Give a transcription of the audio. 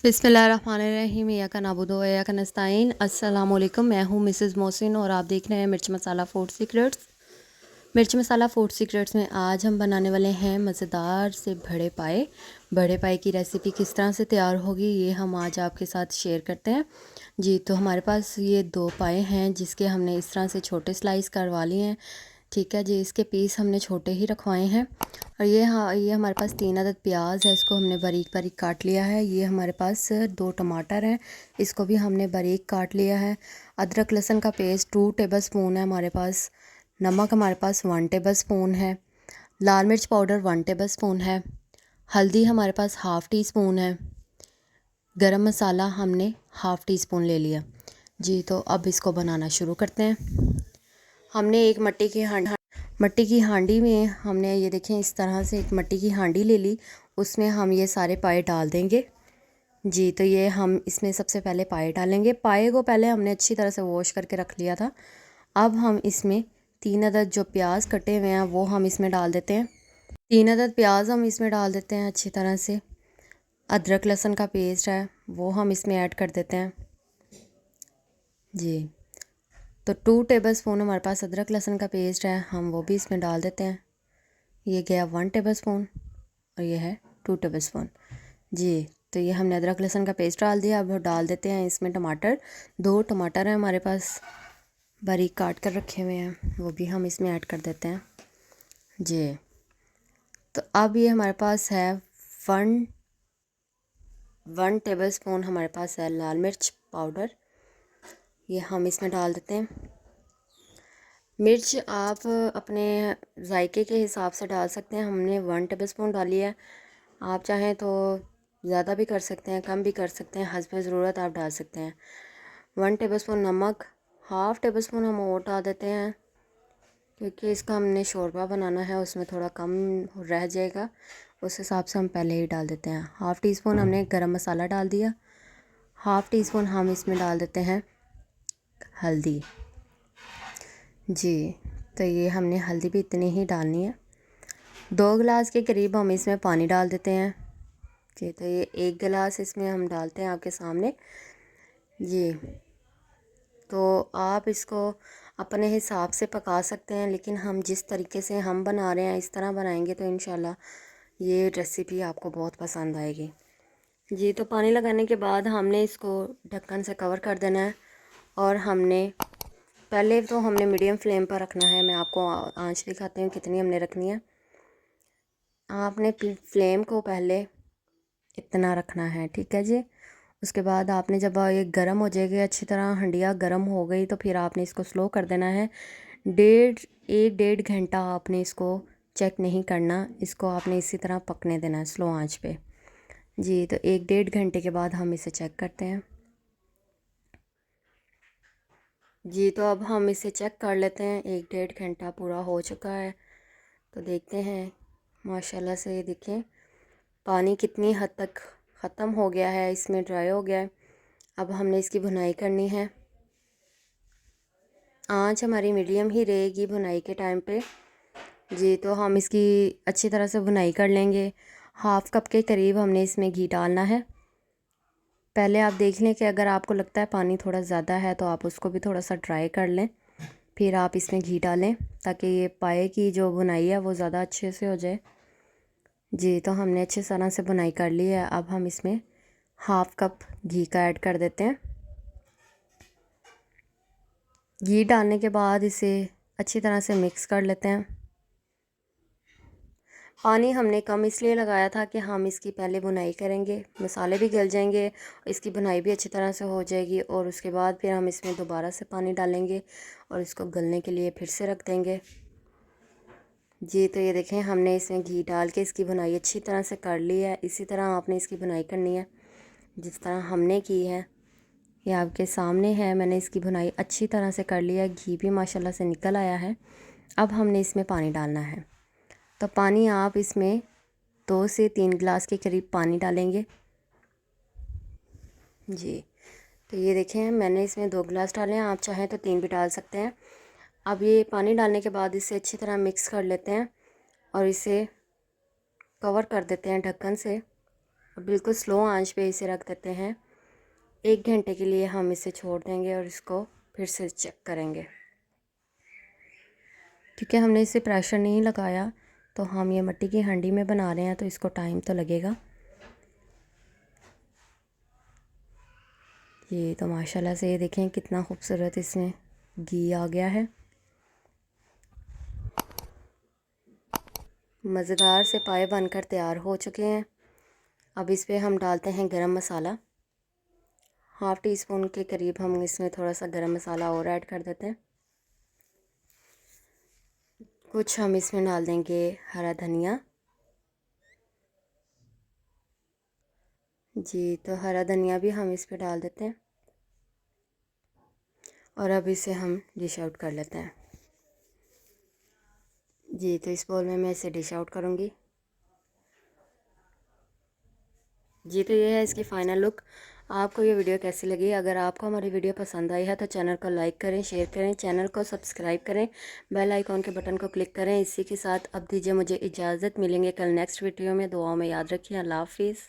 बिस्मिल्लाहिर्रहमानिर्रहीम या का नाबुदो या का नस्ताइन। अस्सलाम वालेकुम, मैं हूँ मिसेस मोहसिन और आप देख रहे हैं मिर्च मसाला फूड सीक्रेट्स। मिर्च मसाला फूड सीक्रेट्स में आज हम बनाने वाले हैं मज़ेदार से बड़े पाए। बड़े पाए की रेसिपी किस तरह से तैयार होगी ये हम आज आपके साथ शेयर करते हैं जी। तो हमारे पास ये 2 पाए हैं जिसके हमने इस तरह से छोटे स्लाइस करवा लिए हैं। ठीक है जी, इसके पीस हमने छोटे ही रखवाए हैं। और ये हमारे पास 3 अदद प्याज है, इसको हमने बारीक बारीक काट लिया है। ये हमारे पास 2 टमाटर हैं, इसको भी हमने बारीक काट लिया है। अदरक लहसुन का पेस्ट 2 टेबल स्पून है हमारे पास। नमक हमारे पास 1 टेबल स्पून है। लाल मिर्च पाउडर 1 टेबल स्पून है। हल्दी हमारे पास हाफ़ टी स्पून है। गरम मसाला हमने हाफ़ टी स्पून ले लिया जी। तो अब इसको बनाना शुरू करते हैं। हमने एक मट्टी की हांडी में हमने ये देखें इस तरह से एक मट्टी की हांडी ले ली, उसमें हम ये सारे पाए डाल देंगे जी। तो ये हम इसमें सबसे पहले पाए डालेंगे। पाए को पहले हमने अच्छी तरह से वॉश करके रख लिया था। अब हम इसमें 3 अदद जो प्याज कटे हुए हैं वो हम इसमें डाल देते हैं। 3 अदद प्याज हम इसमें डाल देते हैं अच्छी तरह से। अदरक लहसुन का पेस्ट है वो हम इसमें ऐड कर देते हैं जी। तो 2 टेबल स्पून हमारे पास अदरक लहसुन का पेस्ट है, हम वो भी इसमें डाल देते हैं। ये गया 1 टेबल स्पून और ये है 2 टेबल स्पून जी। तो ये हमने अदरक लहसुन का पेस्ट डाल दिया। अब डाल देते हैं इसमें टमाटर। 2 टमाटर हैं हमारे पास, बारीक काट कर रखे हुए हैं, वो भी हम इसमें ऐड कर देते हैं जी। तो अब ये हमारे पास है 1 टेबल स्पून हमारे पास है लाल मिर्च पाउडर, ये हम इसमें डाल देते हैं। मिर्च आप अपने जायके के हिसाब से डाल सकते हैं, हमने 1 टेबल स्पून डाली है। आप चाहें तो ज़्यादा भी कर सकते हैं, कम भी कर सकते हैं, हस्ब ज़रूरत आप डाल सकते हैं। 1 टेबल स्पून नमक, हाफ़ टेबल स्पून हम और डाल देते हैं क्योंकि इसका हमने शोरबा बनाना है, उसमें थोड़ा कम रह जाएगा, उस हिसाब से हम पहले ही डाल देते हैं। हाफ़ टी स्पून हमने गरम मसाला डाल दिया। हाफ़ टी स्पून हम इसमें डाल देते हैं हल्दी जी। तो ये हमने हल्दी भी इतनी ही डालनी है। 2 गिलास के करीब हम इसमें पानी डाल देते हैं जी। तो ये 1 गिलास इसमें हम डालते हैं आपके सामने जी। तो आप इसको अपने हिसाब से पका सकते हैं, लेकिन हम जिस तरीके से हम बना रहे हैं इस तरह बनाएंगे तो इंशाल्लाह ये रेसिपी आपको बहुत पसंद आएगी जी। तो पानी लगाने के बाद हमने इसको ढक्कन से कवर कर देना है और हमने पहले तो हमने मीडियम फ्लेम पर रखना है। मैं आपको आंच दिखाती हूँ कितनी हमने रखनी है। आपने फ्लेम को पहले इतना रखना है, ठीक है जी। उसके बाद आपने जब ये गर्म हो जाएगी अच्छी तरह, हंडिया गर्म हो गई, तो फिर आपने इसको स्लो कर देना है। 1.5 घंटा आपने इसको चेक नहीं करना, इसको आपने इसी तरह पकने देना है स्लो आंच पे जी। तो 1-1.5 घंटे के बाद हम इसे चेक करते हैं जी। तो अब हम इसे चेक कर लेते हैं, 1-1.5 घंटा पूरा हो चुका है। तो देखते हैं माशाल्लाह से, ये देखें पानी कितनी हद तक ख़त्म हो गया है, इसमें ड्राई हो गया है। अब हमने इसकी भुनाई करनी है। आंच हमारी मीडियम ही रहेगी भुनाई के टाइम पे जी। तो हम इसकी अच्छी तरह से भुनाई कर लेंगे। हाफ़ कप के करीब हमने इसमें घी डालना है। पहले आप देख लें कि अगर आपको लगता है पानी थोड़ा ज़्यादा है तो आप उसको भी थोड़ा सा ड्राई कर लें, फिर आप इसमें घी डालें ताकि ये पाए की जो बुनाई है वो ज़्यादा अच्छे से हो जाए जी। तो हमने अच्छी तरह से बुनाई कर ली है। अब हम इसमें हाफ़ कप घी का ऐड कर देते हैं। घी डालने के बाद इसे अच्छी तरह से मिक्स कर लेते हैं। पानी हमने कम इसलिए लगाया था कि हम इसकी पहले बुनाई करेंगे, मसाले भी गल जाएंगे, इसकी बुनाई भी अच्छी तरह से हो जाएगी और उसके बाद फिर हम इसमें दोबारा से पानी डालेंगे और इसको गलने के लिए फिर से रख देंगे जी। तो ये देखें हमने इसमें घी डाल के इसकी बुनाई अच्छी तरह से कर ली है। इसी तरह आपने इसकी बुनाई करनी है जिस तरह हमने की है, ये आपके सामने है। मैंने इसकी बुनाई अच्छी तरह से कर लिया है, घी भी माशाल्लाह से निकल आया है। अब हमने इसमें पानी डालना है। तो पानी आप इसमें 2 से 3 गिलास के करीब पानी डालेंगे जी। तो ये देखें मैंने इसमें 2 गिलास डाले हैं, आप चाहें तो 3 भी डाल सकते हैं। अब ये पानी डालने के बाद इसे अच्छी तरह मिक्स कर लेते हैं और इसे कवर कर देते हैं ढक्कन से और बिल्कुल स्लो आंच पे इसे रख देते हैं। 1 घंटे के लिए हम इसे छोड़ देंगे और इसको फिर से चेक करेंगे। ठीक है, हमने इसे प्रेशर नहीं लगाया, तो हम ये मिट्टी की हांडी में बना रहे हैं तो इसको टाइम तो लगेगा। ये तो माशाल्लाह से ये देखें कितना खूबसूरत इसमें घी आ गया है। मज़ेदार से पाए बनकर तैयार हो चुके हैं। अब इस पे हम डालते हैं गरम मसाला। 1/2 टीस्पून के करीब हम इसमें थोड़ा सा गरम मसाला और ऐड कर देते हैं। कुछ हम इसमें डाल देंगे हरा धनिया। जी, तो हरा धनिया भी हम इस पे डाल देते हैं और अब इसे हम डिश आउट कर लेते हैं। जी, तो इस बोल में मैं इसे डिश आउट करूँगी। जी, तो ये है इसकी फ़ाइनल लुक। आपको ये वीडियो कैसी लगी? अगर आपको हमारी वीडियो पसंद आई है तो चैनल को लाइक करें, शेयर करें, चैनल को सब्सक्राइब करें, बेल आइकॉन के बटन को क्लिक करें। इसी के साथ अब दीजिए मुझे इजाज़त। मिलेंगे कल नेक्स्ट वीडियो में। दुआओं में याद रखिए। अल्लाह हाफिज़।